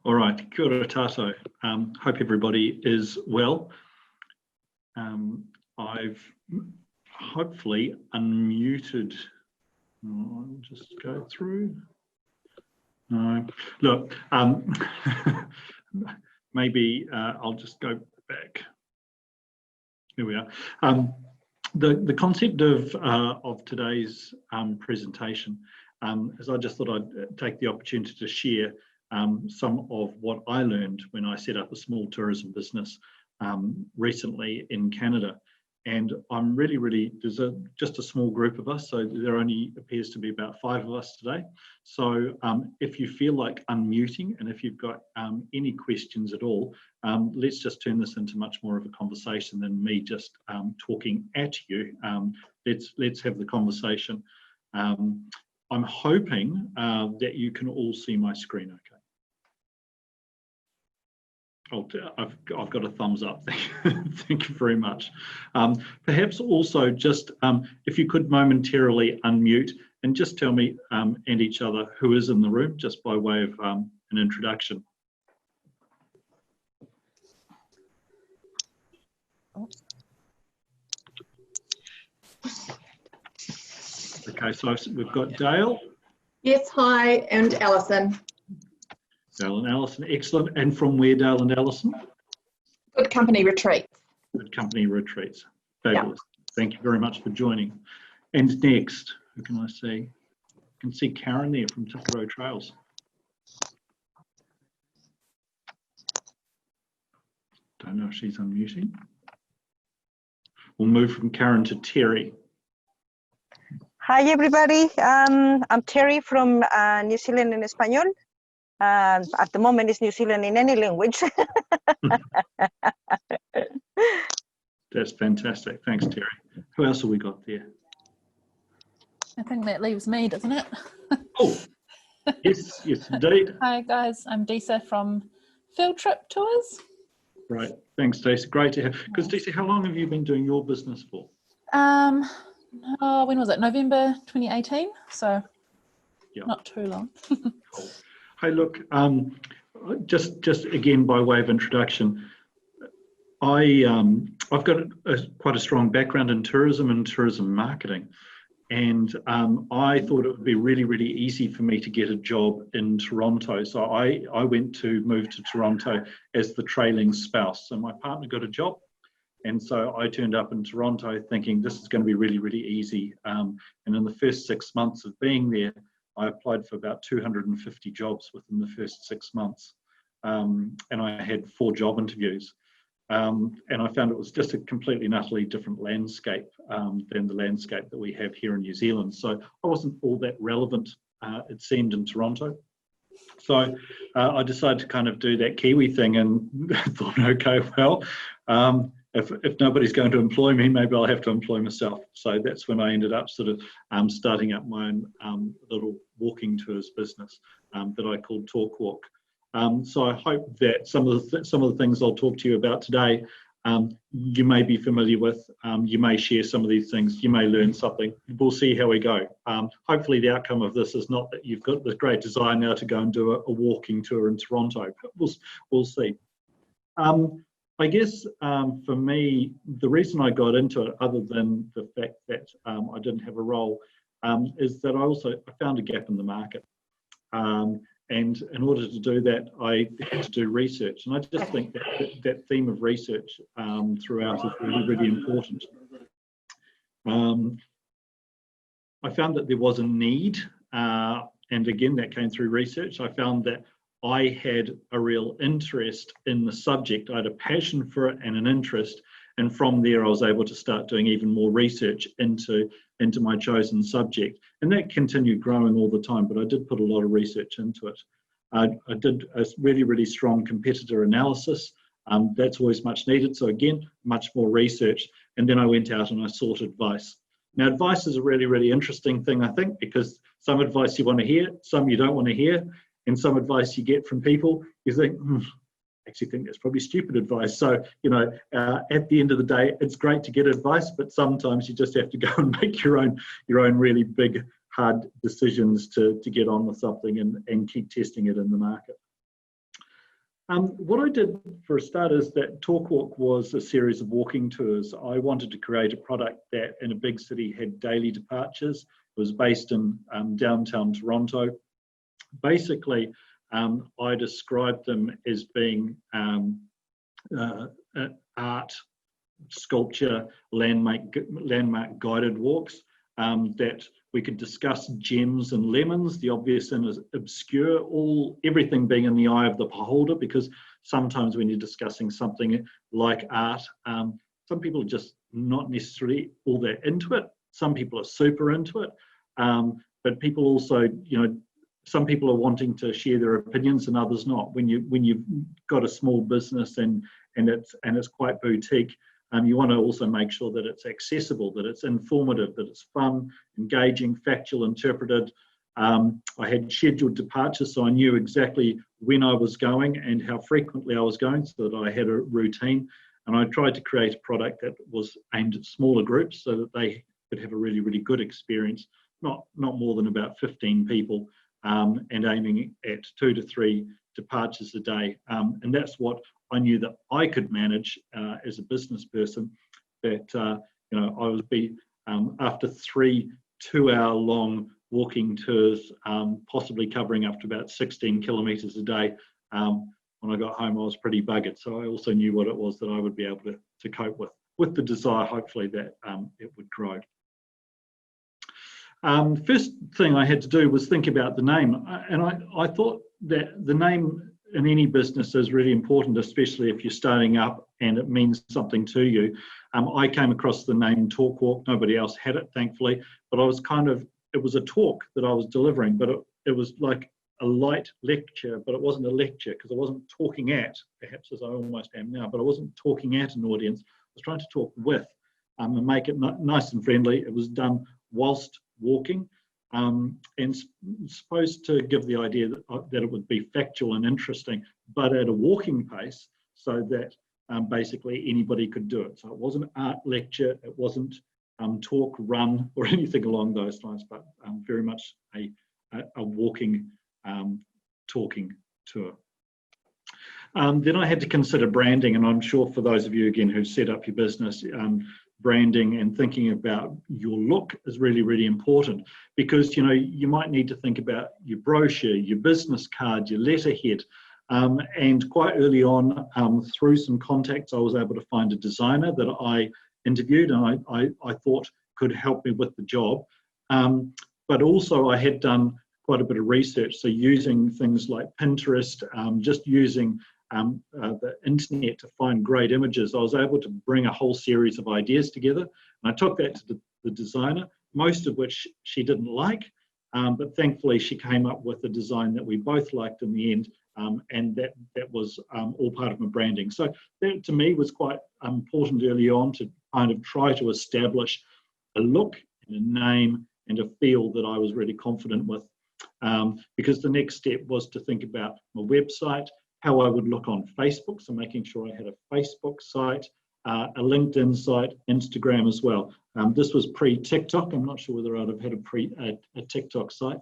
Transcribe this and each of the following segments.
All right, kia ora tātou. Hope everybody is well. I've hopefully unmuted. I'll just go through. No, look, maybe I'll just go back. Here we are. The concept of today's presentation is I just thought I'd take the opportunity to share some of what I learned when I set up a small tourism business recently in Canada. And I'm really, there's just a small group of us, so there only appears to be about 5 of us today. So if you feel like unmuting and if you've got any questions at all, let's just turn this into much more of a conversation than me just talking at you. Let's have the conversation. I'm hoping that you can all see my screen okay. I've got a thumbs up. Thank you very much. Perhaps also just if you could momentarily unmute and just tell me and each other who is in the room, just by way of an introduction. Okay, so we've got Dale. Yes, hi, and Alison. Dale and Alison, excellent. And from where, Dale and Alison? Good Company Retreats. Good Company Retreats. Fabulous. Yeah. Thank you very much for joining. And next, who can I see? I can see Karen there from Tiparo Trails. Don't know if she's unmuting. We'll move from Karen to Terry. Hi, everybody. I'm Terry from New Zealand in Espanol. At the moment, it's New Zealand in any language. That's fantastic. Thanks, Terry. Who else have we got there? I think that leaves me, doesn't it? Oh, yes, indeed. Hi, guys. I'm Disa from Field Trip Tours. Right. Thanks, Disa. Great to have. Because, Disa, how long have you been doing your business for? When was it? November 2018. So yep. Not too long. Cool. Hey, look, just again by way of introduction, I've got quite a strong background in tourism and tourism marketing, and I thought it would be really easy for me to get a job in Toronto. So I went to move to Toronto as the trailing spouse. So my partner got a job, and so I turned up in Toronto thinking this is going to be really easy. And in the first 6 months of being there, I applied for about 250 jobs within the first 6 months, and I had 4 job interviews, and I found it was just a completely and utterly different landscape than the landscape that we have here in New Zealand. So I wasn't all that relevant, it seemed, in Toronto. So I decided to kind of do that Kiwi thing and thought, okay, well, if nobody's going to employ me, maybe I'll have to employ myself. So that's when I ended up sort of starting up my own little walking tours business that I called Talk Walk. So I hope that some of the things I'll talk to you about today, you may be familiar with. You may share some of these things. You may learn something. We'll see how we go. Hopefully the outcome of this is not that you've got this great desire now to go and do a walking tour in Toronto. But we'll see. I guess for me, the reason I got into it, other than the fact that I didn't have a role, is that I found a gap in the market. And in order to do that, I had to do research. And I just think that theme of research throughout is really important. I found that there was a need, and again, that came through research. I found that I had a real interest in the subject. I had a passion for it and an interest. And from there, I was able to start doing even more research into my chosen subject. And that continued growing all the time, but I did put a lot of research into it. I did a really strong competitor analysis. That's always much needed. So again, much more research. And then I went out and I sought advice. Now, advice is a really interesting thing, I think, because some advice you want to hear, some you don't want to hear. And some advice you get from people, you think, actually think that's probably stupid advice. So, you know, at the end of the day, it's great to get advice, but sometimes you just have to go and make your own really big, hard decisions to get on with something and keep testing it in the market. What I did for a start is that Talk Walk was a series of walking tours. I wanted to create a product that in a big city had daily departures. It was based in downtown Toronto. Basically, I described them as being art, sculpture, landmark guided walks that we could discuss gems and lemons, the obvious and obscure, everything being in the eye of the beholder, because sometimes when you're discussing something like art, some people are just not necessarily all that into it. Some people are super into it, but people also, some people are wanting to share their opinions and others not. When you've got a small business and it's quite boutique, you want to also make sure that it's accessible, that it's informative, that it's fun, engaging, factual, interpreted. I had scheduled departures, so I knew exactly when I was going and how frequently I was going, so that I had a routine. And I tried to create a product that was aimed at smaller groups so that they could have a really, really good experience, not more than about 15 people, and aiming at 2 to 3 departures a day. And that's what I knew that I could manage as a business person, that I would be after 3 2-hour-long walking tours, possibly covering up to about 16 kilometres a day. When I got home, I was pretty buggered. So I also knew what it was that I would be able to cope with the desire, hopefully, that it would grow. First thing I had to do was think about the name. And I thought that the name in any business is really important, especially if you're starting up and it means something to you. I came across the name Talk Walk. Nobody else had it, thankfully, but I was it was a talk that I was delivering, but it was like a light lecture, but it wasn't a lecture because I wasn't talking at, perhaps as I almost am now, but I wasn't talking at an audience. I was trying to talk with and make it nice and friendly. It was done whilst walking. And supposed to give the idea that it would be factual and interesting, but at a walking pace, so that basically anybody could do it. So it wasn't an art lecture, it wasn't talk, run, or anything along those lines, but very much a walking, talking tour. Then I had to consider branding, and I'm sure for those of you, again, who've set up your business, branding and thinking about your look is really, really important, because you might need to think about your brochure, your business card, your letterhead, and quite early on, through some contacts, I was able to find a designer that I interviewed and I thought could help me with the job. But also I had done quite a bit of research, so using things like Pinterest, just using the internet to find great images, I was able to bring a whole series of ideas together. And I took that to the designer, most of which she didn't like, but thankfully she came up with a design that we both liked in the end, and that was all part of my branding. So that to me was quite important early on, to kind of try to establish a look and a name and a feel that I was really confident with, because the next step was to think about my website, how I would look on Facebook, so making sure I had a Facebook site, a LinkedIn site, Instagram as well. This was pre-TikTok. I'm not sure whether I'd have had a TikTok site.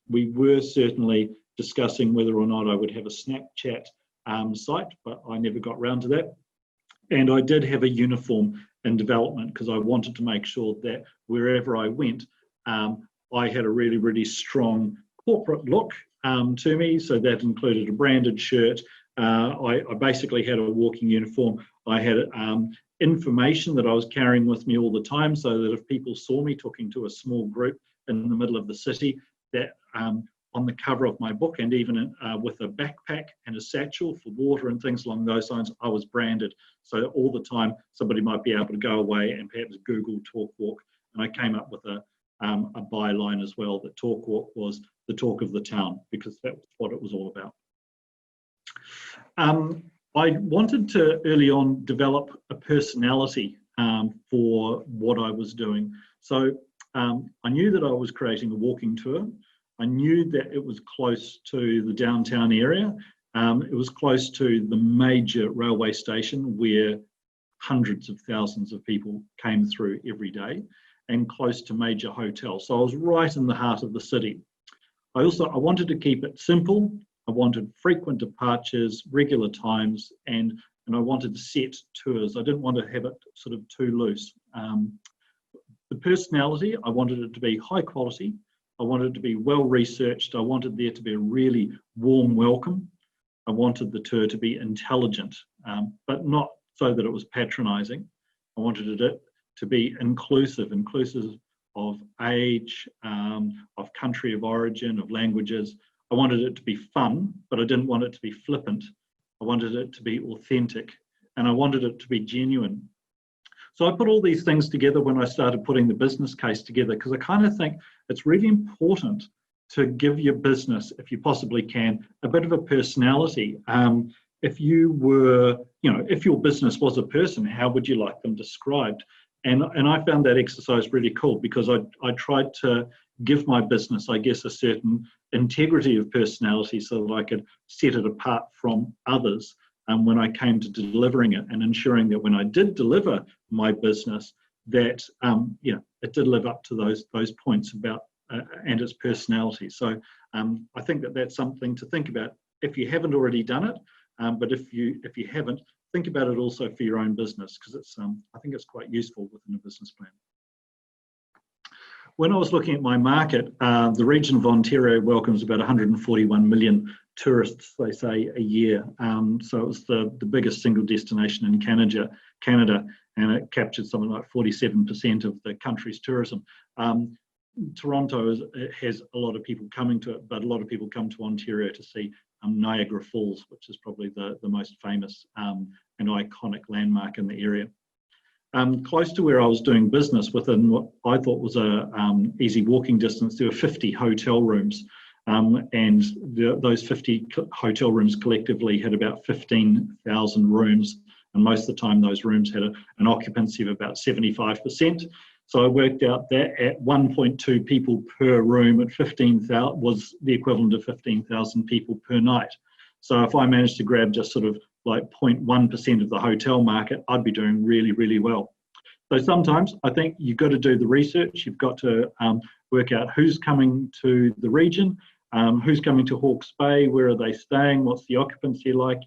We were certainly discussing whether or not I would have a Snapchat site, but I never got round to that. And I did have a uniform in development because I wanted to make sure that wherever I went, I had a really, really strong corporate look to me. So that included a branded shirt. I basically had a walking uniform. I had information that I was carrying with me all the time, so that if people saw me talking to a small group in the middle of the city, that on the cover of my book, and even with a backpack and a satchel for water and things along those lines, I was branded. So all the time somebody might be able to go away and perhaps Google Talk Walk. And I came up with a byline as well, that Talk Walk was the talk of the town, because that's what it was all about. I wanted to early on develop a personality for what I was doing. So I knew that I was creating a walking tour. I knew that it was close to the downtown area. It was close to the major railway station where hundreds of thousands of people came through every day, and close to major hotels. So I was right in the heart of the city. I wanted to keep it simple, I wanted frequent departures, regular times, and I wanted set tours. I didn't want to have it sort of too loose. The personality, I wanted it to be high quality. I wanted it to be well researched. I wanted there to be a really warm welcome. I wanted the tour to be intelligent, but not so that it was patronising. I wanted it to be inclusive of age, of country of origin, of languages. I wanted it to be fun, but I didn't want it to be flippant. I wanted it to be authentic, and I wanted it to be genuine. So I put all these things together when I started putting the business case together, because I kind of think it's really important to give your business, if you possibly can, a bit of a personality. If you were, if your business was a person, how would you like them described? And I found that exercise really cool, because I tried to give my business, I guess, a certain integrity of personality so that I could set it apart from others when I came to delivering it, and ensuring that when I did deliver my business, that it did live up to those points about and its personality. So I think that that's something to think about if you haven't already done it. But if you haven't, think about it also for your own business, because it's I think it's quite useful within a business plan. When I was looking at my market, the region of Ontario welcomes about 141 million tourists, they say, a year. So it was the biggest single destination in Canada, and it captured something like 47% of the country's tourism. Toronto has a lot of people coming to it, but a lot of people come to Ontario to see Niagara Falls, which is probably the most famous and iconic landmark in the area. Close to where I was doing business, within what I thought was a easy walking distance, there were 50 hotel rooms, and those 50 hotel rooms collectively had about 15,000 rooms, and most of the time those rooms had an occupancy of about 75%. So I worked out that at 1.2 people per room at 15,000 was the equivalent of 15,000 people per night. So if I managed to grab just sort of like 0.1% of the hotel market, I'd be doing really, really well. So sometimes I think you've got to do the research. You've got to work out who's coming to the region, who's coming to Hawke's Bay, where are they staying, what's the occupancy like,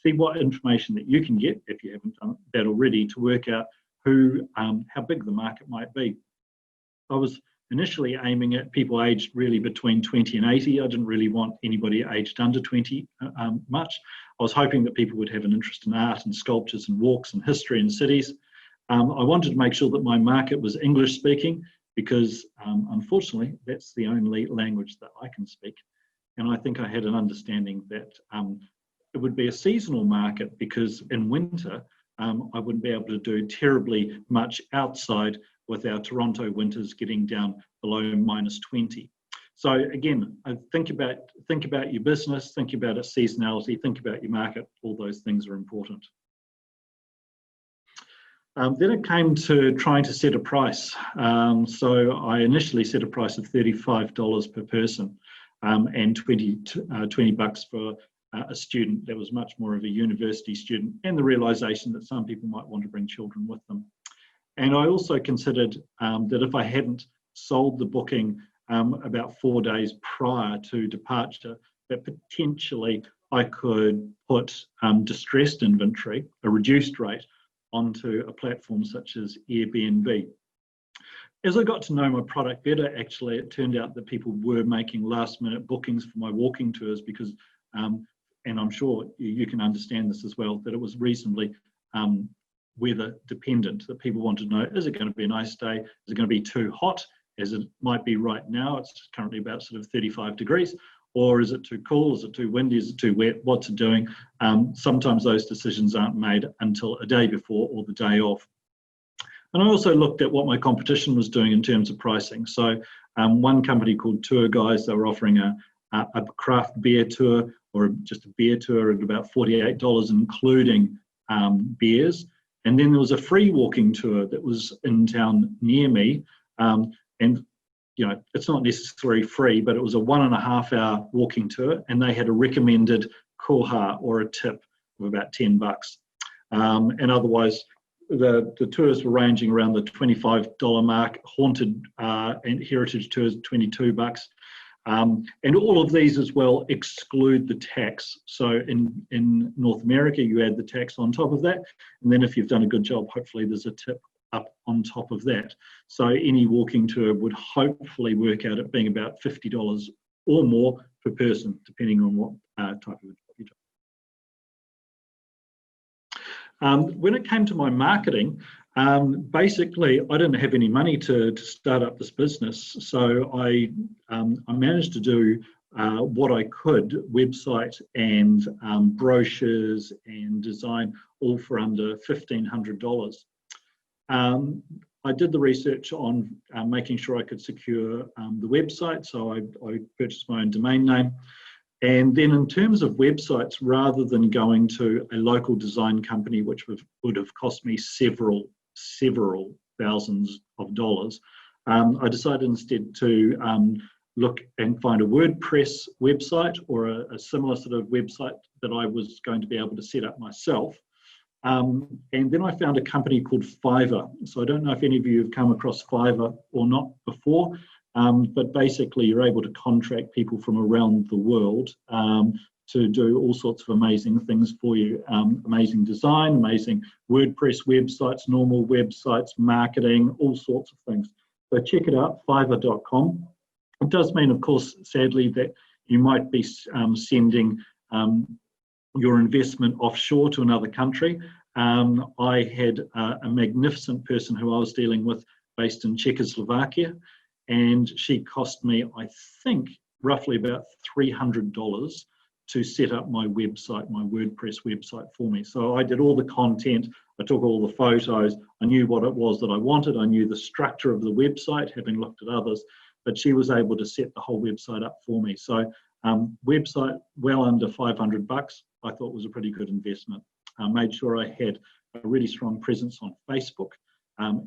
see what information that you can get, if you haven't done that already, to work out how big the market might be. I was initially aiming at people aged really between 20 and 80. I didn't really want anybody aged under 20 much. I was hoping that people would have an interest in art and sculptures and walks and history and cities. I wanted to make sure that my market was English speaking, because unfortunately that's the only language that I can speak. And I think I had an understanding that it would be a seasonal market, because in winter I wouldn't be able to do terribly much outside with our Toronto winters getting down below -20. So again, think about your business, think about its seasonality, think about your market. All those things are important. Then it came to trying to set a price. So I initially set a price of $35 per person, and 20 bucks for a student that was much more of a university student, and the realization that some people might want to bring children with them. And I also considered that if I hadn't sold the booking about 4 days prior to departure, that potentially I could put distressed inventory, a reduced rate, onto a platform such as Airbnb. As I got to know my product better, actually, it turned out that people were making last-minute bookings for my walking tours, because and I'm sure you can understand this as well, that it was reasonably weather dependent, that people wanted to know, is it going to be a nice day? Is it going to be too hot, as it might be right now? It's currently about sort of 35 degrees. Or is it too cool? Is it too windy? Is it too wet? What's it doing? Sometimes those decisions aren't made until a day before or the day of. And I also looked at what my competition was doing in terms of pricing. So one company called Tour Guys, they were offering a craft beer tour, or just a beer tour, at about $48, including beers. And then there was a free walking tour that was in town near me. And it's not necessarily free, but it was a 1.5 hour walking tour, and they had a recommended koha, or a tip, of about 10 bucks. And otherwise, the tours were ranging around the $25 mark. Haunted and heritage tours, 22 bucks. And all of these as well exclude the tax. So in North America, you add the tax on top of that. And then if you've done a good job, hopefully there's a tip up on top of that. So any walking tour would hopefully work out at being about $50 or more per person, depending on what type of job you do. When it came to my marketing, basically I didn't have any money to start up this business. So I managed to do what I could, website and brochures and design, all for under $1,500. I did the research on making sure I could secure the website, so I purchased my own domain name. And then in terms of websites, rather than going to a local design company, which would have cost me several thousands of dollars, I decided instead to look and find a WordPress website or a similar sort of website that I was going to be able to set up myself. And then I found a company called Fiverr. So I don't know if any of you have come across Fiverr or not before, but basically you're able to contract people from around the world to do all sorts of amazing things for you. Amazing design, amazing WordPress websites, normal websites, marketing, all sorts of things. So check it out, fiverr.com. It does mean, of course, sadly, that you might be sending your investment offshore to another country. I had a magnificent person who I was dealing with based in Czechoslovakia, and she cost me, I think, roughly about $300 to set up my website, my WordPress website for me. So I did all the content, I took all the photos, I knew what it was that I wanted, I knew the structure of the website, having looked at others, but she was able to set the whole website up for me. So website well under $500, I thought was a pretty good investment. I made sure I had a really strong presence on Facebook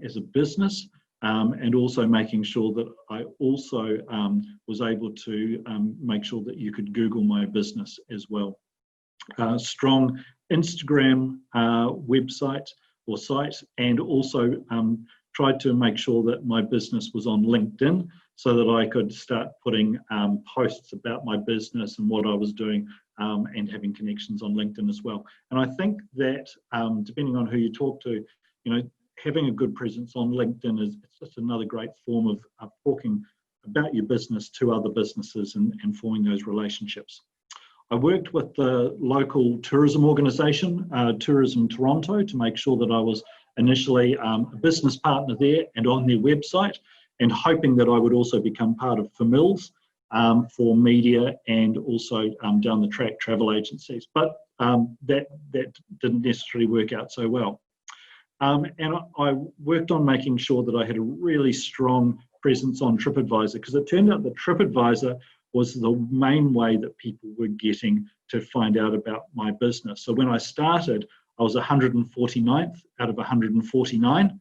as a business, and also making sure that I also was able to make sure that you could Google my business as well. Strong Instagram website or site, and also tried to make sure that my business was on LinkedIn so that I could start putting posts about my business and what I was doing and having connections on LinkedIn as well. And I think that depending on who you talk to, you know, having a good presence on LinkedIn is just another great form of talking about your business to other businesses and forming those relationships. I worked with the local tourism organisation, Tourism Toronto, to make sure that I was initially a business partner there and on their website, and hoping that I would also become part of Famils for media and also down the track travel agencies. But that didn't necessarily work out so well. And I worked on making sure that I had a really strong presence on TripAdvisor, because it turned out that TripAdvisor was the main way that people were getting to find out about my business. So when I started, I was 149th out of 149,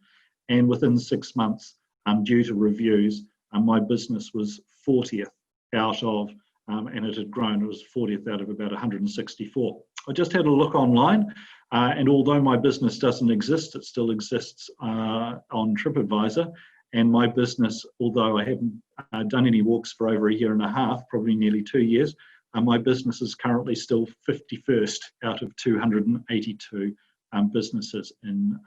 and within 6 months, due to reviews, my business was 40th out of, and it had grown, it was 40th out of about 164. I just had a look online, and although my business doesn't exist, it still exists on TripAdvisor. And my business, although I haven't done any walks for over a year and a half, probably nearly 2 years, my business is currently still 51st out of 282 businesses in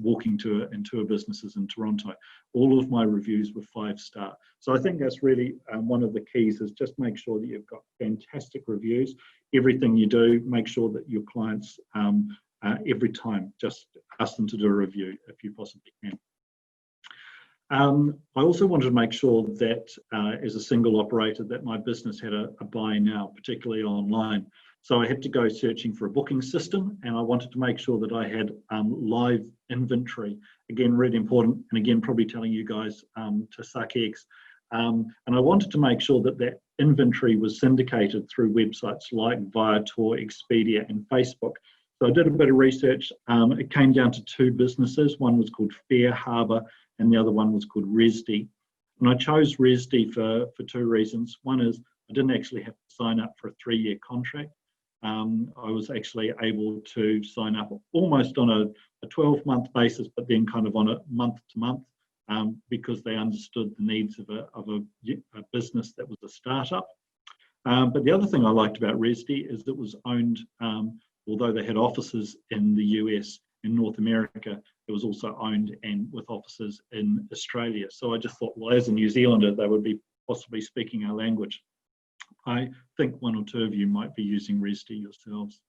walking tour and tour businesses in Toronto. All of my reviews were 5-star. So I think that's really one of the keys, is just make sure that you've got fantastic reviews. Everything you do, make sure that your clients, every time, just ask them to do a review if you possibly can. I also wanted to make sure that as a single operator that my business had a buy now, particularly online. So I had to go searching for a booking system, and I wanted to make sure that I had live inventory. Again, really important, and again, probably telling you guys to suck eggs. And I wanted to make sure that that inventory was syndicated through websites like Viator, Expedia, and Facebook. So I did a bit of research. It came down to 2 businesses. One was called Fair Harbour, and the other one was called Resdy. And I chose Resdy for 2 reasons. One is I didn't actually have to sign up for a 3-year contract. I was actually able to sign up almost on a 12-month basis, but then kind of on a month-to-month because they understood the needs of a business that was a startup. But the other thing I liked about Resdi is it was owned, although they had offices in the US and North America, it was also owned and with offices in Australia. So I just thought, well, as a New Zealander, they would be possibly speaking our language. I think one or two of you might be using Resdi yourselves.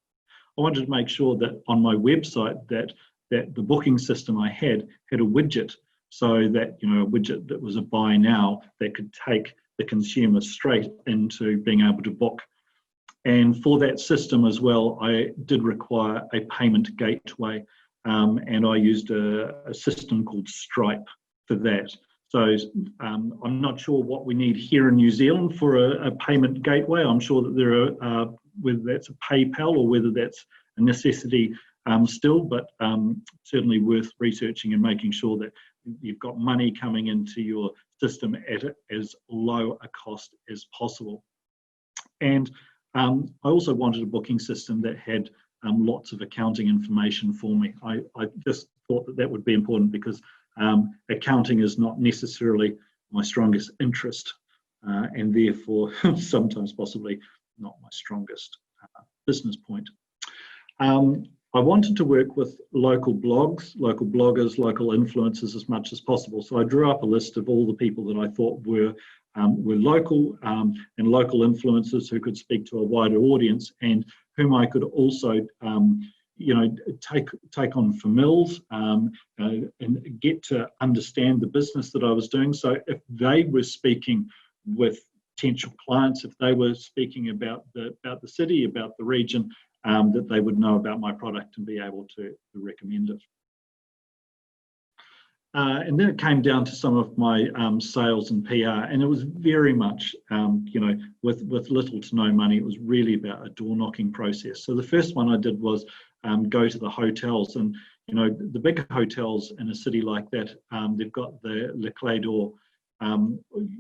I wanted to make sure that on my website that the booking system I had a widget, so that, you know, a widget that was a buy now that could take the consumer straight into being able to book. And for that system as well, I did require a payment gateway, and I used a system called Stripe for that. So I'm not sure what we need here in New Zealand for a payment gateway. I'm sure that there are, whether that's a PayPal or whether that's a necessity still, but certainly worth researching and making sure that you've got money coming into your system at as low a cost as possible. And I also wanted a booking system that had lots of accounting information for me. I just thought that would be important because accounting is not necessarily my strongest interest, and therefore sometimes possibly not my strongest business point. I wanted to work with local blogs, local bloggers, local influencers as much as possible. So I drew up a list of all the people that I thought were local and local influencers who could speak to a wider audience and whom I could also, you know, take on for mills and get to understand the business that I was doing. So if they were speaking with potential clients, if they were speaking about the city, about the region, that they would know about my product and be able to recommend it. And then it came down to some of my sales and PR, and it was very much, you know, with little to no money, it was really about a door knocking process. So the first one I did was go to the hotels, and, you know, the big hotels in a city like that, they've got the Le Clé d'Or.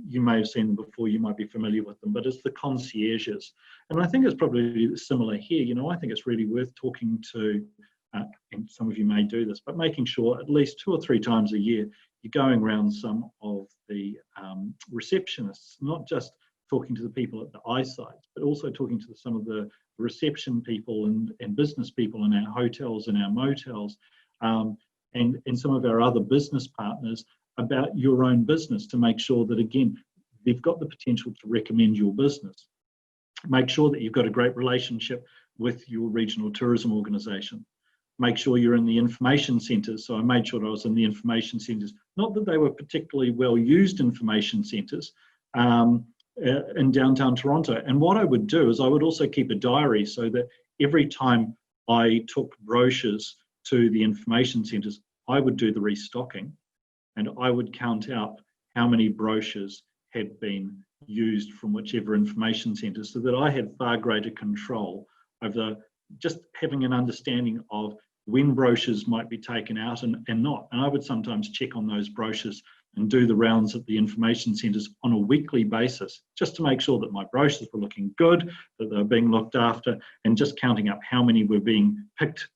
You may have seen them before, you might be familiar with them, but it's the concierges. And I think it's probably similar here. You know, I think it's really worth talking to, and some of you may do this, but making sure at least 2 or 3 times a year, you're going around some of the receptionists, not just talking to the people at the eyesight, but also talking to some of the reception people and business people in our hotels and our motels, and some of our other business partners about your own business, to make sure that, again, they've got the potential to recommend your business. Make sure that you've got a great relationship with your regional tourism organisation. Make sure you're in the information centres. So I made sure I was in the information centres, not that they were particularly well used information centres in downtown Toronto. And what I would do is I would also keep a diary, so that every time I took brochures to the information centres, I would do the restocking. And I would count out how many brochures had been used from whichever information centre, so that I had far greater control over just having an understanding of when brochures might be taken out and not. And I would sometimes check on those brochures and do the rounds at the information centres on a weekly basis, just to make sure that my brochures were looking good, that they were being looked after, and just counting up how many were being picked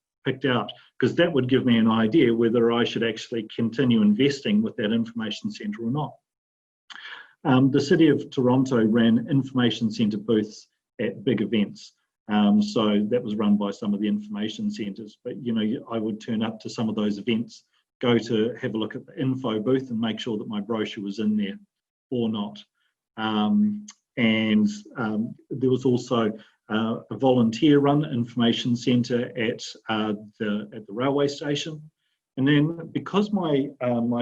out, because that would give me an idea whether I should actually continue investing with that information centre or not. The City of Toronto ran information centre booths at big events, so that was run by some of the information centres. But, you know, I would turn up to some of those events, go to have a look at the info booth and make sure that my brochure was in there or not. And there was also a volunteer-run information centre at the railway station. And then, because my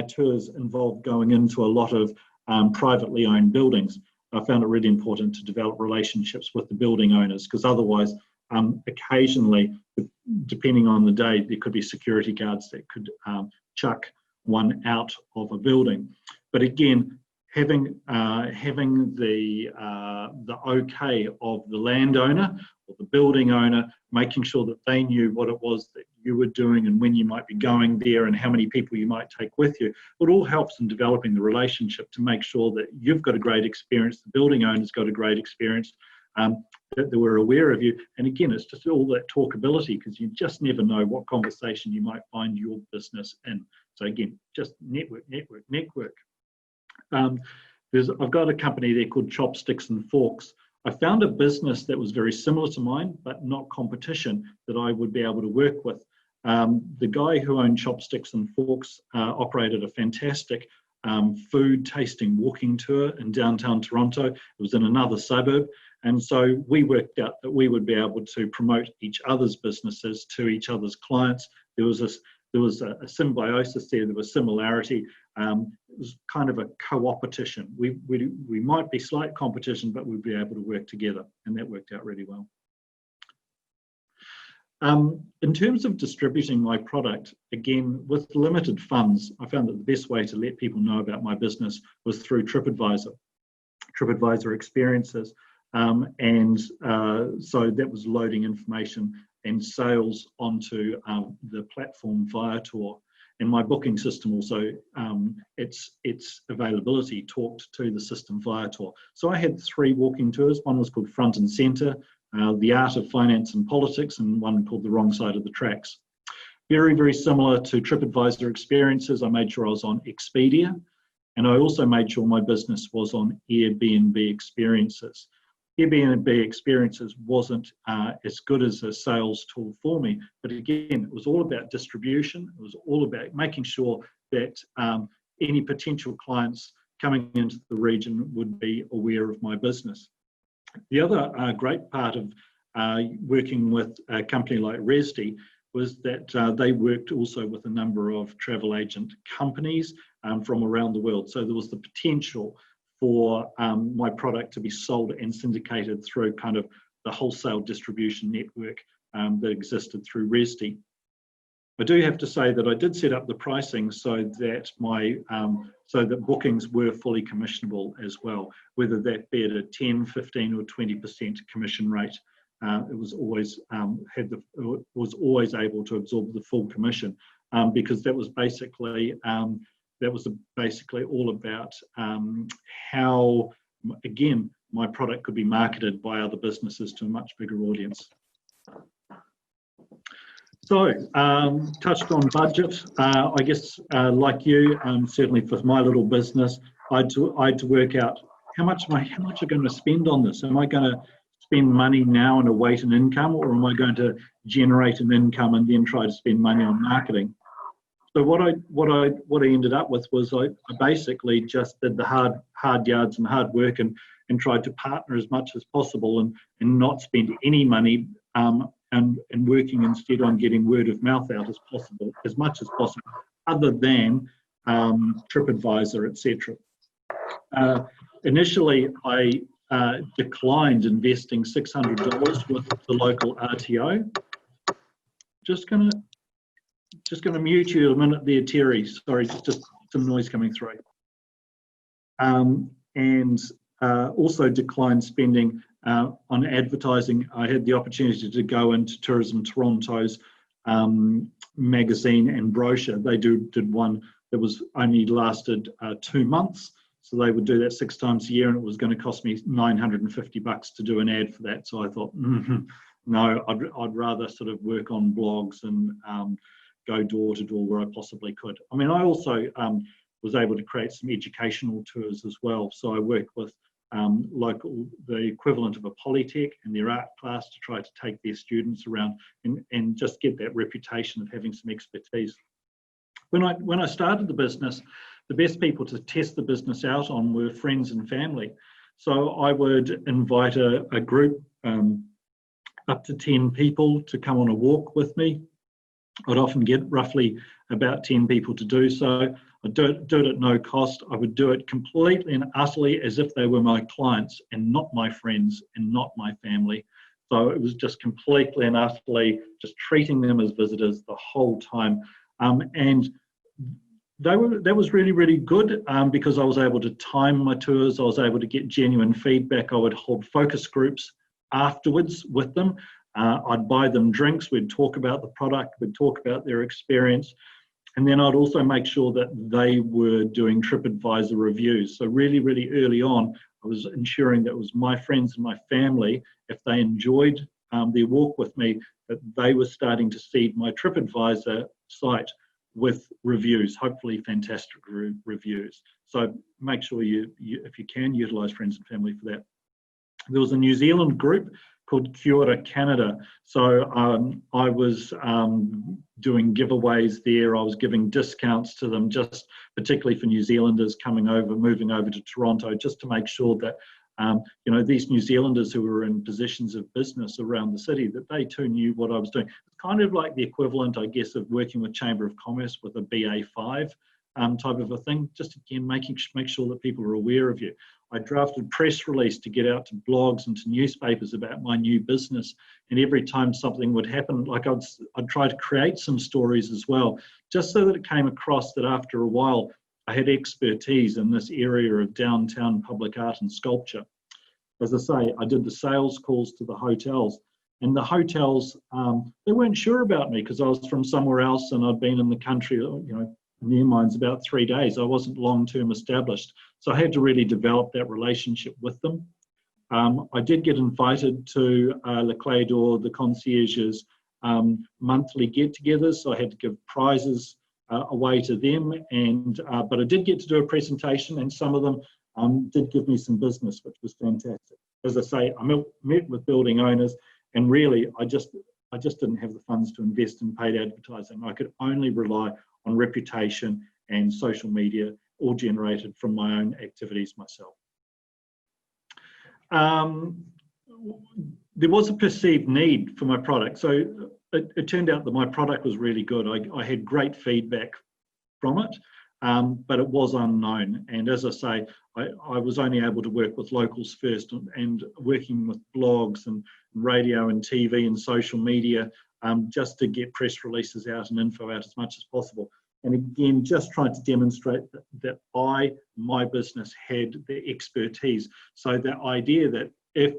tours involved going into a lot of privately owned buildings, I found it really important to develop relationships with the building owners, because otherwise, occasionally, depending on the day, there could be security guards that could chuck one out of a building. But again, having the okay of the landowner or the building owner, making sure that they knew what it was that you were doing and when you might be going there and how many people you might take with you, it all helps in developing the relationship to make sure that you've got a great experience, the building owner's got a great experience, that they were aware of you. And again, it's just all that talkability, because you just never know what conversation you might find your business in. So again, just network, network, network. I've got a company there called Chopsticks and Forks. I found a business that was very similar to mine, but not competition, that I would be able to work with. The guy who owned Chopsticks and Forks operated a fantastic food tasting walking tour in downtown Toronto. It was in another suburb. And so we worked out that we would be able to promote each other's businesses to each other's clients. There was a symbiosis there, there was similarity. It was kind of a co-opetition. We might be slight competition, but we'd be able to work together, and that worked out really well. In terms of distributing my product, again, with limited funds, I found that the best way to let people know about my business was through TripAdvisor experiences. So that was loading information and sales onto the platform Viator. And my booking system also, its availability talked to the system Viator. So I had 3 walking tours. One was called Front and Centre, The Art of Finance and Politics, and one called The Wrong Side of the Tracks. Very, very similar to TripAdvisor experiences. I made sure I was on Expedia, and I also made sure my business was on Airbnb experiences. Airbnb experiences wasn't as good as a sales tool for me, but again, it was all about distribution. It was all about making sure that any potential clients coming into the region would be aware of my business. The other great part of working with a company like Resdy was that they worked also with a number of travel agent companies from around the world. So there was the potential for my product to be sold and syndicated through kind of the wholesale distribution network that existed through Resdy. I do have to say that I did set up the pricing so that so that bookings were fully commissionable as well, whether that be at a 10, 15 or 20% commission rate. It was always able to absorb the full commission because that was basically all about how, again, my product could be marketed by other businesses to a much bigger audience. So, touched on budget. I guess, like you, certainly for my little business, I had to work out how much am I going to spend on this? Am I going to spend money now and await an income, or am I going to generate an income and then try to spend money on marketing? So what I ended up with was I basically just did the hard yards and hard work and tried to partner as much as possible and not spend any money and working instead on getting word of mouth out as much as possible, other than TripAdvisor, etc. Initially, I declined investing $600 with the local RTO. Just going to mute you a minute there, Terry. Sorry, just some noise coming through. And also declined spending on advertising. I had the opportunity to go into Tourism Toronto's magazine and brochure. They did one that was only lasted 2 months. So they would do that 6 times a year, and it was going to cost me $950 to do an ad for that. So I thought, no, I'd rather sort of work on blogs and go door to door where I possibly could. I mean, I also was able to create some educational tours as well. So I worked with the equivalent of a Polytech and their art class to try to take their students around and just get that reputation of having some expertise. When I started the business, the best people to test the business out on were friends and family. So I would invite a group up to 10 people to come on a walk with me. I'd often get roughly about 10 people to do so. I'd do it at no cost. I would do it completely and utterly as if they were my clients and not my friends and not my family. So it was just completely and utterly just treating them as visitors the whole time. And that was really, really good because I was able to time my tours. I was able to get genuine feedback. I would hold focus groups afterwards with them. I'd buy them drinks, we'd talk about the product, we'd talk about their experience, and then I'd also make sure that they were doing TripAdvisor reviews. So really, really early on, I was ensuring that it was my friends and my family, if they enjoyed their walk with me, that they were starting to seed my TripAdvisor site with reviews, hopefully fantastic reviews. So make sure you, if you can, utilise friends and family for that. There was a New Zealand group called Kia Ora Canada. So I was doing giveaways there. I was giving discounts to them, just particularly for New Zealanders moving over to Toronto, just to make sure that these New Zealanders who were in positions of business around the city, that they too knew what I was doing. It's kind of like the equivalent, I guess, of working with Chamber of Commerce with a BA5 type of a thing, just again, make sure that people are aware of you. I drafted press release to get out to blogs and to newspapers about my new business. And every time something would happen, like I'd try to create some stories as well, just so that it came across that after a while, I had expertise in this area of downtown public art and sculpture. As I say, I did the sales calls to the hotels, and the hotels, they weren't sure about me because I was from somewhere else and I'd been in the country, near mine's about 3 days. I wasn't long-term established. So I had to really develop that relationship with them. I did get invited to Le Clé d'Or, the concierges, monthly get-togethers. So I had to give prizes away to them, but I did get to do a presentation, and some of them did give me some business, which was fantastic. As I say, I met with building owners, and really I just didn't have the funds to invest in paid advertising. I could only rely on reputation and social media, all generated from my own activities myself. There was a perceived need for my product. So it turned out that my product was really good. I had great feedback from it, but it was unknown. And as I say, I was only able to work with locals first, and working with blogs and radio and TV and social media, just to get press releases out and info out as much as possible. And again, just trying to demonstrate that my business had the expertise. So the idea that if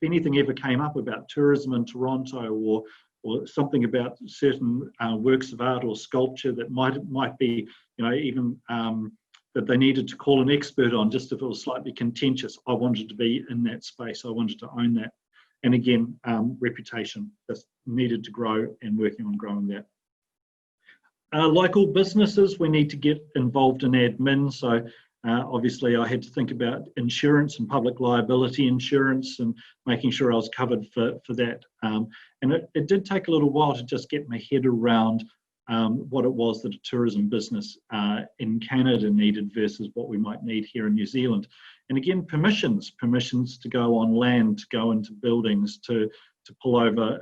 anything ever came up about tourism in Toronto, or something about certain works of art or sculpture that might be, even that they needed to call an expert on, just if it was slightly contentious, I wanted to be in that space. I wanted to own that. And again, reputation just needed to grow, and working on growing that. Like all businesses, we need to get involved in admin. So obviously I had to think about insurance and public liability insurance, and making sure I was covered for that. And it did take a little while to just get my head around what it was that a tourism business in Canada needed versus what we might need here in New Zealand. And again, permissions to go on land, to go into buildings, to pull over,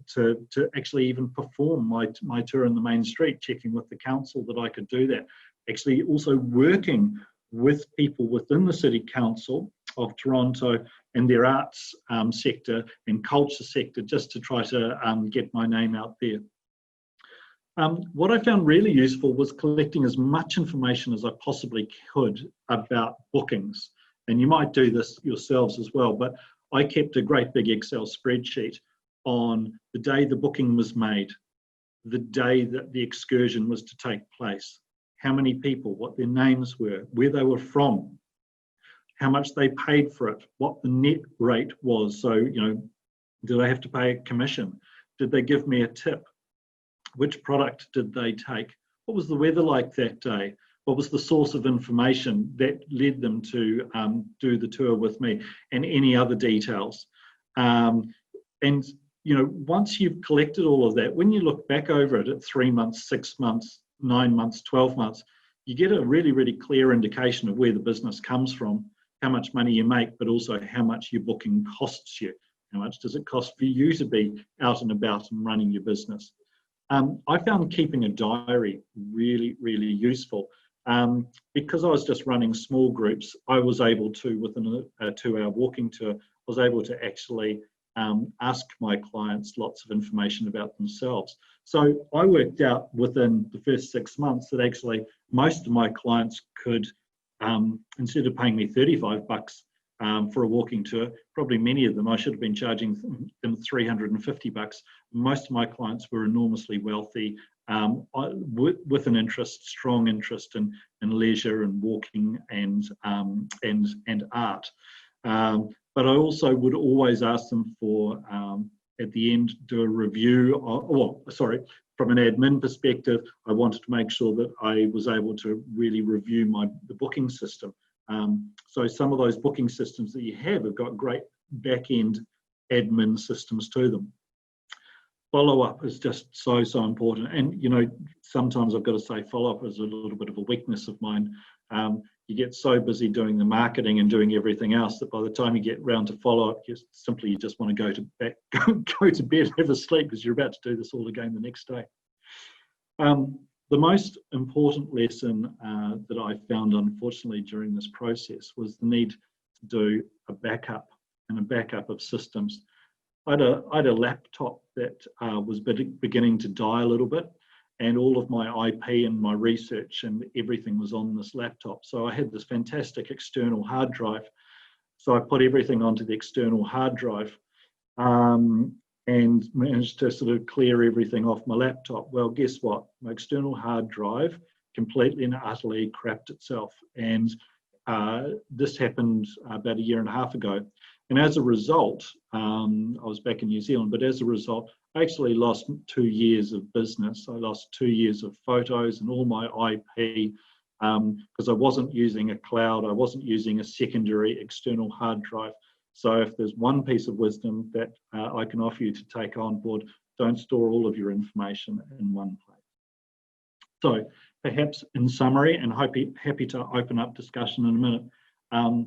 to actually even perform my tour in the main street, checking with the council that I could do that. Actually also working with people within the City Council of Toronto and their arts sector and culture sector, just to try to get my name out there. What I found really useful was collecting as much information as I possibly could about bookings. And you might do this yourselves as well, but I kept a great big Excel spreadsheet on the day the booking was made, the day that the excursion was to take place, how many people, what their names were, where they were from, how much they paid for it, what the net rate was. So, did I have to pay a commission? Did they give me a tip? Which product did they take? What was the weather like that day? What was the source of information that led them to do the tour with me, and any other details? And once you've collected all of that, when you look back over it at 3 months, 6 months, 9 months, 12 months, you get a really, really clear indication of where the business comes from, how much money you make, but also how much your booking costs you. How much does it cost for you to be out and about and running your business? I found keeping a diary really, really useful. Because I was just running small groups, I was able to, within a 2-hour walking tour, I was able to actually ask my clients lots of information about themselves. So I worked out within the first 6 months that actually most of my clients could, instead of paying me $35 for a walking tour, probably many of them, I should have been charging them $350. Most of my clients were enormously wealthy, with an interest, strong interest in leisure and walking and art. But I also would always ask them for, at the end, do a review, from an admin perspective, I wanted to make sure that I was able to really review the booking system. So some of those booking systems that you have got great back-end admin systems to them. Follow-up is just so important. And, you know, sometimes I've got to say follow-up is a little bit of a weakness of mine. You get so busy doing the marketing and doing everything else that by the time you get round to follow-up, you just want to go to bed, have a sleep, because you're about to do this all again the next day. The most important lesson that I found, unfortunately, during this process was the need to do a backup of systems. I had a laptop that was beginning to die a little bit, and all of my IP and my research and everything was on this laptop. So I had this fantastic external hard drive. So I put everything onto the external hard drive and managed to sort of clear everything off my laptop. Well, guess what? My external hard drive completely and utterly crapped itself. And this happened about 1.5 years ago. And as a result, I was back in New Zealand, but as a result, I actually lost 2 years of business. I lost 2 years of photos and all my IP because I wasn't using a cloud. I wasn't using a secondary external hard drive. So if there's one piece of wisdom that I can offer you to take on board, don't store all of your information in one place. So perhaps in summary, and happy to open up discussion in a minute,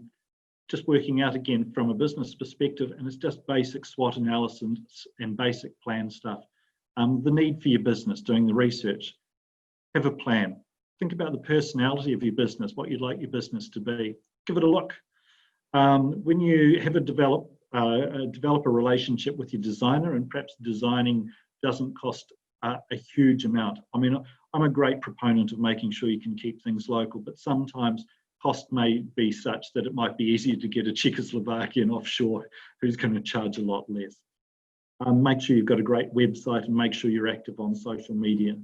just working out again from a business perspective, and it's just basic SWOT analysis and basic plan stuff. The need for your business, doing the research, have a plan. Think about the personality of your business, what you'd like your business to be. Give it a look. When you have develop a relationship with your designer, and perhaps designing doesn't cost a huge amount. I mean, I'm a great proponent of making sure you can keep things local, but sometimes cost may be such that it might be easier to get a Czechoslovakian offshore who's going to charge a lot less. Make sure you've got a great website and make sure you're active on social media.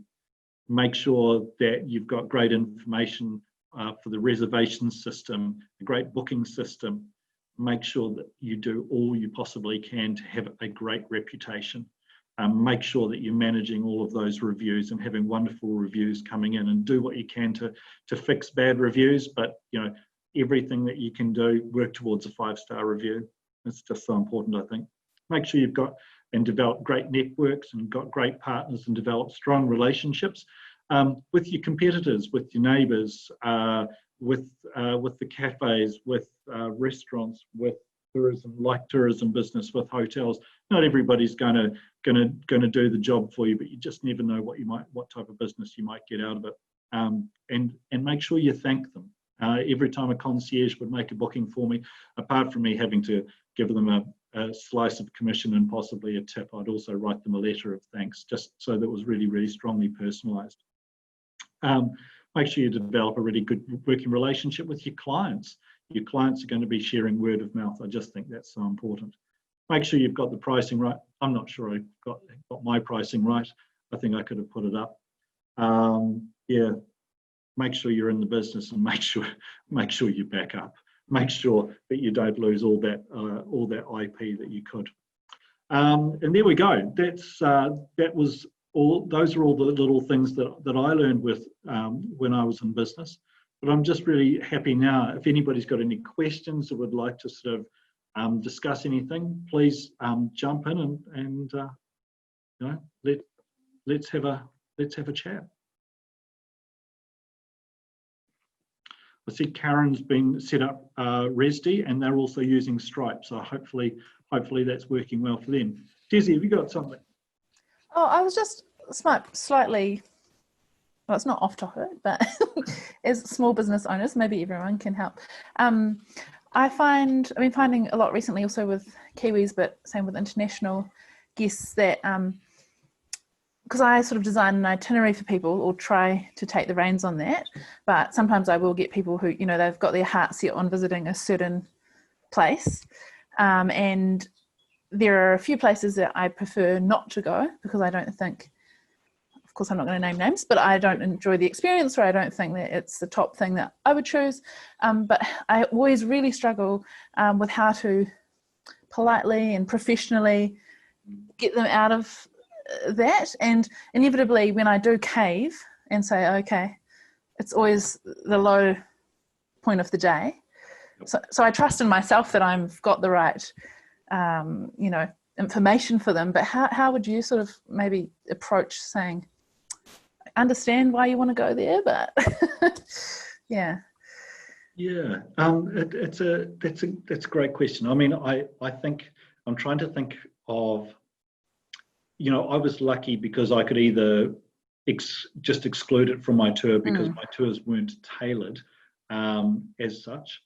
Make sure that you've got great information for the reservation system, a great booking system. Make sure that you do all you possibly can to have a great reputation. Make sure that you're managing all of those reviews and having wonderful reviews coming in, and do what you can to fix bad reviews. But, you know, everything that you can do, work towards a 5-star review. It's just so important, I think. Make sure you've got and develop great networks and got great partners and develop strong relationships with your competitors, with your neighbours, with the cafes, with restaurants, with tourism business, with hotels. Not everybody's gonna do the job for you, but you just never know what type of business you might get out of it. And make sure you thank them. Every time a concierge would make a booking for me, apart from me having to give them a slice of commission and possibly a tip, I'd also write them a letter of thanks, just so that it was really, really strongly personalised. Make sure you develop a really good working relationship with your clients. Your clients are going to be sharing word of mouth. I just think that's so important. Make sure you've got the pricing right. I'm not sure I got my pricing right. I think I could have put it up. Yeah, make sure you're in the business, and make sure you back up. Make sure that you don't lose all that IP that you could. And there we go. That was all. Those are all the little things that I learned with when I was in business. But I'm just really happy now. If anybody's got any questions or would like to sort of discuss anything, please jump in and you know, let's have a chat. I see Karen's been set up Resd, and they're also using Stripe. So hopefully that's working well for them. Desi, have you got something? Oh, I was just slightly, well, it's not off topic, but as small business owners, maybe everyone can help. I've been finding a lot recently also with Kiwis, but same with international guests, that because I sort of design an itinerary for people or try to take the reins on that, but sometimes I will get people who, you know, they've got their heart set on visiting a certain place, and there are a few places that I prefer not to go because I don't think, of course I'm not going to name names, but I don't enjoy the experience, or I don't think that it's the top thing that I would choose. But I always really struggle with how to politely and professionally get them out of that, and inevitably when I do cave and say, okay, it's always the low point of the day. So I trust in myself that I've got the right, information for them. But how would you sort of maybe approach saying, I understand why you want to go there, but yeah. Yeah, that's a great question. I mean, I think I'm trying to think of, I was lucky because I could either just exclude it from my tour because my tours weren't tailored as such.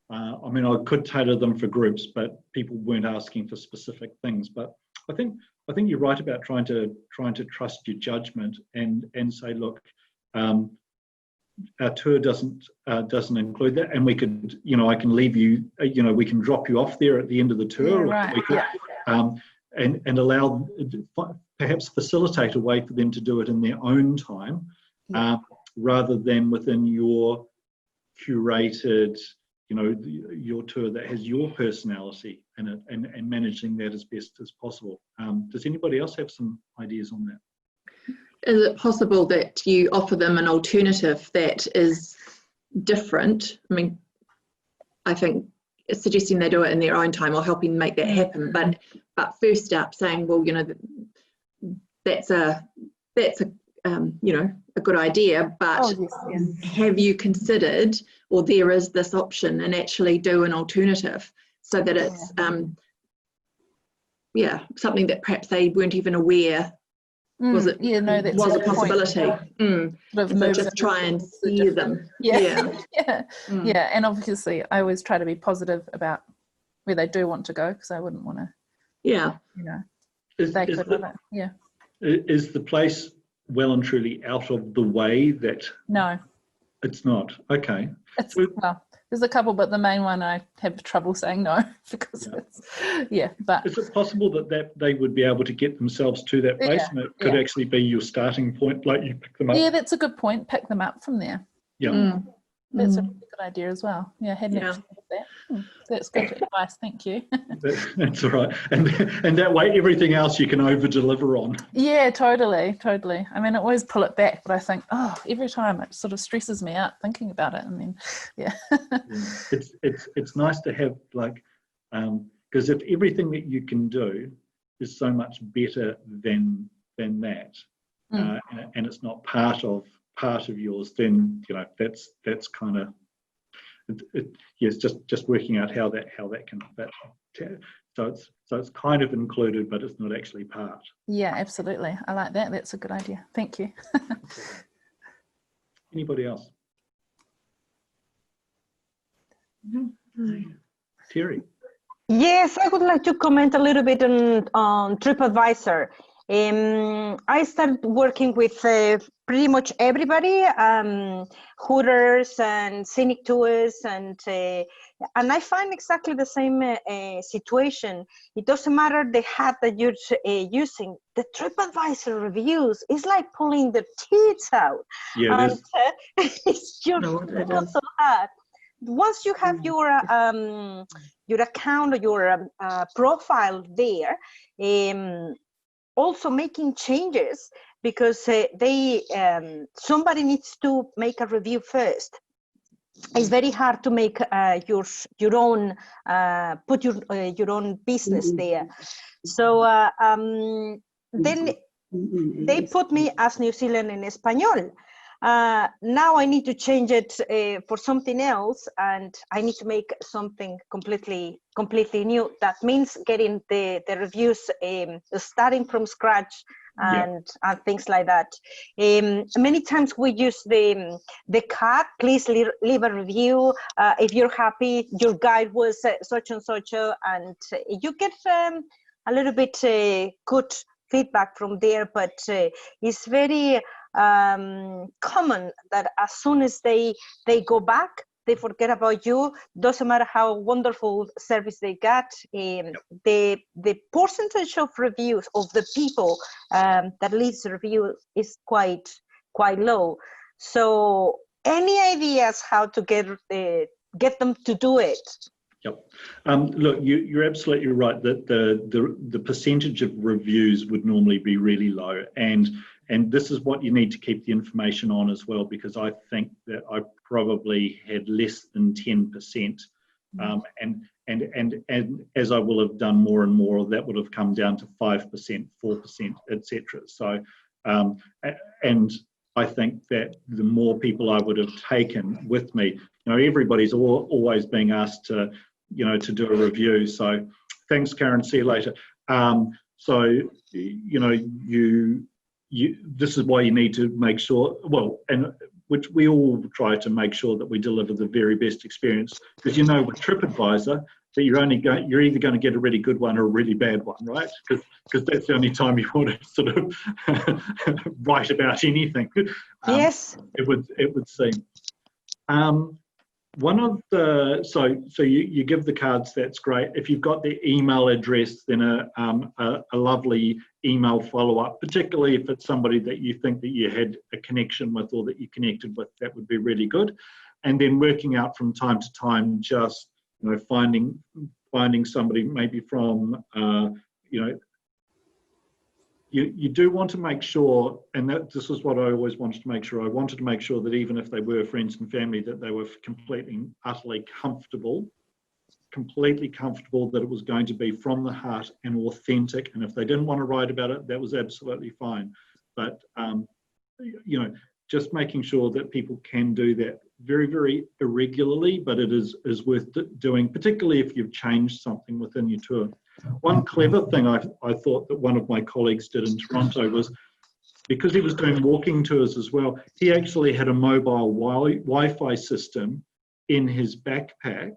I mean, I could tailor them for groups, but people weren't asking for specific things. But I think you're right about trying to trust your judgment and say, look, our tour doesn't include that, and we could, I can leave you, we can drop you off there at the end of the tour, right. and allow, perhaps facilitate a way for them to do it in their own time, rather than within your curated, your tour that has your personality in it, and managing that as best as possible. Does anybody else have some ideas on that? Is it possible that you offer them an alternative that is different? I mean, I think suggesting they do it in their own time or helping make that happen, but first up saying, well, that's a good idea, but have you considered, or there is this option, and actually do an alternative so that it's something that perhaps they weren't even aware was a possibility. So just try and steer them. Yeah, and obviously I always try to be positive about where they do want to go, because I wouldn't want to they could love it. Yeah. Is the place well and truly out of the way that? No, it's not. Okay. Well, there's a couple, but the main one I have trouble saying no because but is it possible that they would be able to get themselves to that place, and it could actually be your starting point, like you pick them up? Yeah, that's a good point. Pick them up from there. That's a really good idea as well. Yeah, hadn't actually thought of that. That's good advice. Thank you. That's all right. And that way, everything else you can over deliver on. Yeah, totally. I mean, I always pull it back, but I think, every time it sort of stresses me out thinking about it, and then It's nice to have, like, because if everything that you can do is so much better than that, and it's not part of yours, then that's kind of it's just working out how that can fit. So it's kind of included, but it's not actually part. Yeah, absolutely. I like that. That's a good idea. Thank you. Anybody else? Terry. Yes, I would like to comment a little bit on TripAdvisor. I started working with pretty much everybody, Hooters and Scenic Tours, and I find exactly the same situation. It doesn't matter the hat that you're using. The TripAdvisor reviews is like pulling the teeth out. Yeah, it's just so hard. Once you have your account or your profile there, also making changes, because somebody needs to make a review first. It's very hard to make your own put your own business there. So then they put me as New Zealand en Español. Now I need to change it for something else, and I need to make something completely new. That means getting the reviews, starting from scratch, and things like that. Many times we use the card. Please leave a review if you're happy. Your guide was such and such, and you get a little bit good feedback from there. But it's very common that as soon as they go back, they forget about you. Doesn't matter how wonderful service they got. The percentage of reviews of the people that leaves a review is quite low. So any ideas how to get them to do it? Yep. Look, you're absolutely right that the percentage of reviews would normally be really low, and this is what you need to keep the information on as well, because I think that I probably had less than 10%, and as I will have done more and more, that would have come down to 5%, 4%, etc. So, and I think that the more people I would have taken with me, everybody's always being asked to, to do a review. So thanks, Karen. See you later. So, this is why you need to make sure, and which we all try to make sure that we deliver the very best experience, because with TripAdvisor that you're either going to get a really good one or a really bad one, right? Because that's the only time you want to sort of write about anything. Yes. It would seem. One of the so you give the cards, that's great. If you've got their email address, then a lovely email follow-up, particularly if it's somebody that you think that you had a connection with or that you connected with, that would be really good. And then working out from time to time, just finding somebody maybe from you do want to make sure, and this is what I always wanted to make sure. I wanted to make sure that even if they were friends and family, that they were completely, utterly comfortable, that it was going to be from the heart and authentic. And if they didn't want to write about it, that was absolutely fine. But, just making sure that people can do that very, very irregularly, but it is worth doing, particularly if you've changed something within your tour. One clever thing I thought that one of my colleagues did in Toronto was, because he was doing walking tours as well, he actually had a mobile Wi-Fi system in his backpack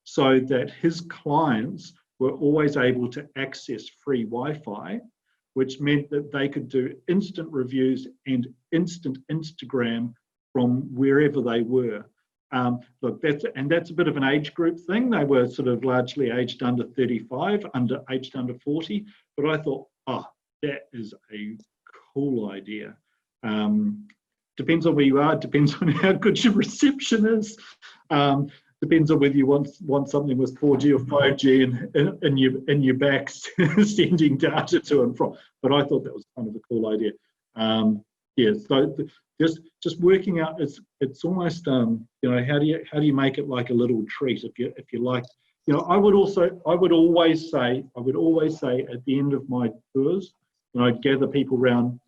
so that his clients were always able to access free Wi-Fi, which meant that they could do instant reviews and instant Instagram from wherever they were. Look, that's a bit of an age group thing. They were sort of largely aged under 35, aged under 40. But I thought, that is a cool idea. Depends on where you are. Depends on how good your reception is. Depends on whether you want something with 4G or 5G in your back sending data to and from. But I thought that was kind of a cool idea. So just working out, it's almost how do you make it like a little treat if you like. I would always say at the end of my tours, I'd gather people round,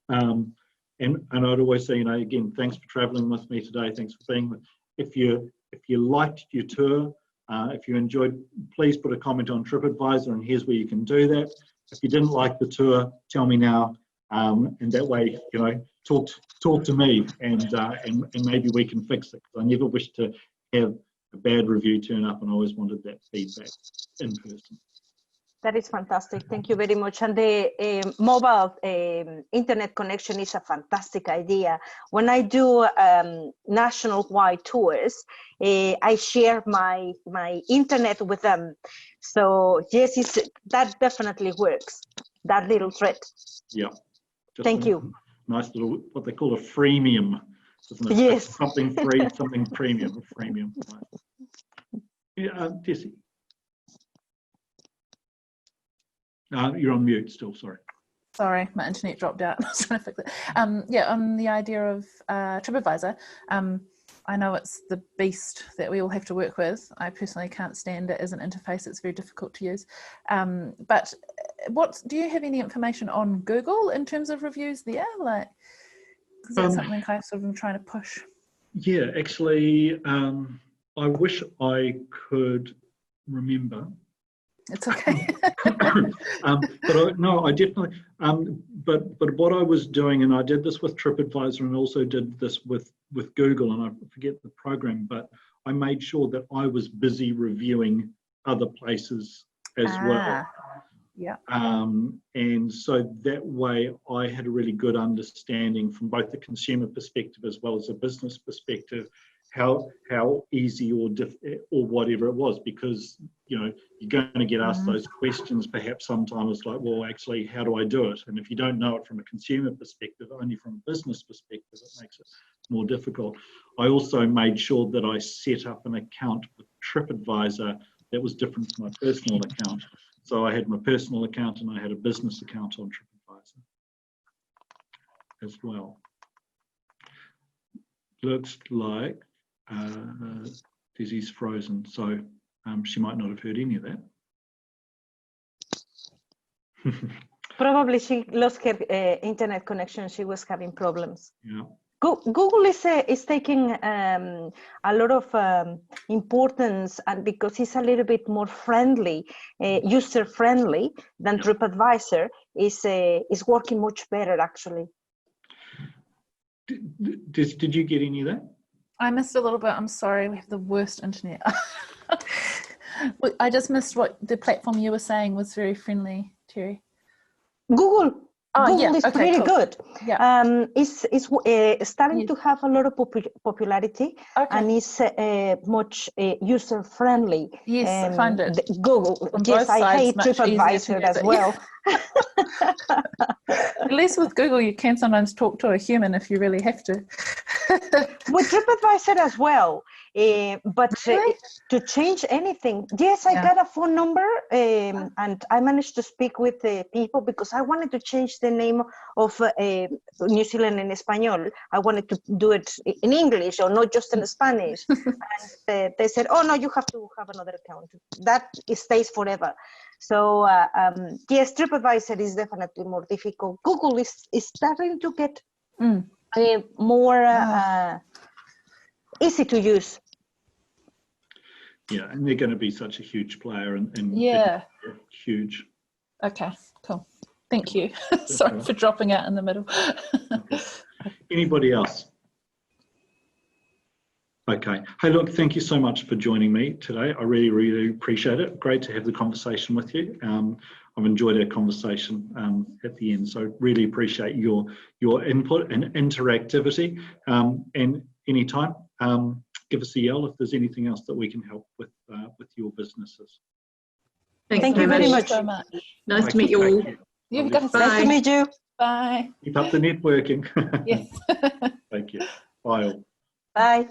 and I'd always say, again, thanks for traveling with me today. Thanks for being with. If you liked your tour, if you enjoyed, please put a comment on TripAdvisor, and here's where you can do that. If you didn't like the tour, tell me now, and that way, talk to me, and maybe we can fix it. Because I never wish to have a bad review turn up, and I always wanted that feedback in person. That is fantastic. Thank you very much. And the mobile internet connection is a fantastic idea. When I do national-wide tours, I share my internet with them. So yes, that definitely works. That little thread. Yeah. Thank you. Nice little, what they call a freemium, isn't it? Yes. Something free, something premium, a freemium. Yeah, Tessie. You're on mute still, sorry. Sorry, my internet dropped out. I was trying to fix it. On the idea of TripAdvisor, I know it's the beast that we all have to work with. I personally can't stand it as an interface. It's very difficult to use. But do you have any information on Google in terms of reviews there? Like, is that something I sort of am trying to push? Yeah, actually, I wish I could remember. It's okay. I definitely. But what I was doing, and I did this with TripAdvisor, and also did this with Google, and I forget the program, but I made sure that I was busy reviewing other places as well. Yeah. And so that way, I had a really good understanding from both the consumer perspective as well as a business perspective, how easy or whatever it was, because you're going to get asked those questions perhaps sometimes, it's like, well, actually, how do I do it? And if you don't know it from a consumer perspective, only from a business perspective, it makes it more difficult. I also made sure that I set up an account with TripAdvisor that was different to my personal account. So I had my personal account and I had a business account on TripAdvisor as well. Looks like Desi's frozen, so she might not have heard any of that. Probably she lost her internet connection. She was having problems. Yeah. Google is taking a lot of importance, and because it's a little bit more friendly, user friendly than TripAdvisor, is working much better actually. Did you get any of that? I missed a little bit. I'm sorry. We have the worst internet. I just missed what the platform you were saying was very friendly, Terry. Google is okay, pretty cool. good. Yeah. It's starting to have a lot of popularity, and it's much user friendly. Yes, I find it. Google. On Yes, both I sides, hate much easier to TripAdvisor use as it. well. At least with Google, you can sometimes talk to a human if you really have to. With TripAdvisor as well, but Really? to change anything, yes, I got a phone number, and I managed to speak with people because I wanted to change the name of New Zealand in Espanol. I wanted to do it in English or not just in Spanish. And they said, oh no, you have to have another account. That stays forever. So yes, TripAdvisor is definitely more difficult. Google is starting to get more easy to use. Yeah, and they're going to be such a huge player and huge. Okay, cool. Thank you. Sorry for dropping out in the middle. Okay. Anybody else? Okay. Hey, look, thank you so much for joining me today. I really, really appreciate it. Great to have the conversation with you. I've enjoyed our conversation at the end, so really appreciate your input and interactivity. And anytime, give us a yell if there's anything else that we can help with your businesses. Thank you very much. So much. Nice to meet you all. You've got to Bye. Nice to meet you. Bye. Keep up the networking. Yes. Thank you. Bye all. Bye.